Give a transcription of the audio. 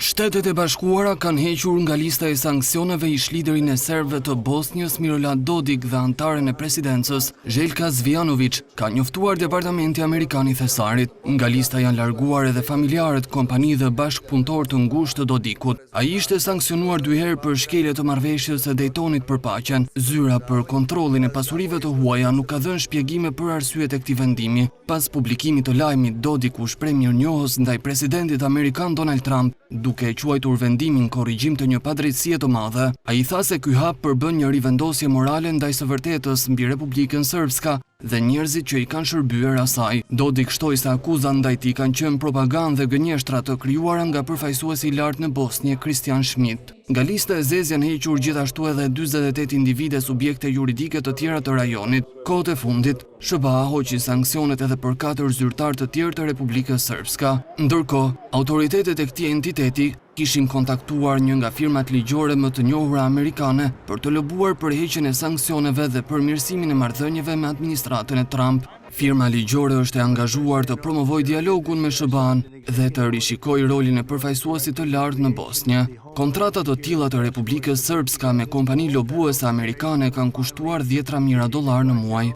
Shtetet e Bashkuara kanë hequr nga lista e sanksioneve ish-liderin e serbëve të Bosnjës Milorad Dodik dhe antaren e presidencës Željka Zvijanović, ka njoftuar Departamenti Amerikan i Thesarit. Nga lista janë larguar edhe familjarët, kompani dhe bashkëpunëtor të ngushtë të Dodikut. Ai ishte sanksionuar 2 herë për shkelje të marrëveshjes së Daytonit për paqen. Zyra për kontrollin e pasurive të huaja nuk ka dhënë shpjegime për arsyet e këtij vendimi. Pas publikimit të lajmit, Dodik u shpreh mirënjohës ndaj presidentit amerikan Donald Trump, duke quajtur vendimin korrigjim të një padrejtësie të madhe. Ai tha se ky hap përbën një rivendosje morale ndaj së vërtetës mbi Republikën Srpska dhe njerëzit që i kanë shërbyer asaj. Dodik shtoi se akuzat ndaj tij kanë qenë propagandë dhe gënjeshtra të krijuara nga përfaqësuesi i lartë në Bosnjë, Christian Schmidt. Nga lista e zezë janë hequr gjithashtu edhe 48 individe subjekte juridike të tjera të rajonit. Kohët e fundit, SBA hoqi sanksionet edhe për 4 zyrtar të tjerë të Republikës Srpska. Ndërkohë, autoritetet e këtij entiteti kishin kontaktuar një nga firmat ligjore më të njohura amerikane për të lobuar për heqjen e sanksioneve dhe përmirësimin e marrëdhënieve me administratën e Trump. Firma ligjore është e angazhuar të promovojë dialogun me SBA-n dhe të rishikojë rolin e përfaqësuesit të lartë në Bosnjë. Kontrata të tilla të Republikës Srpska me kompani lobuese amerikane kanë kushtuar $10 mijëra në muaj.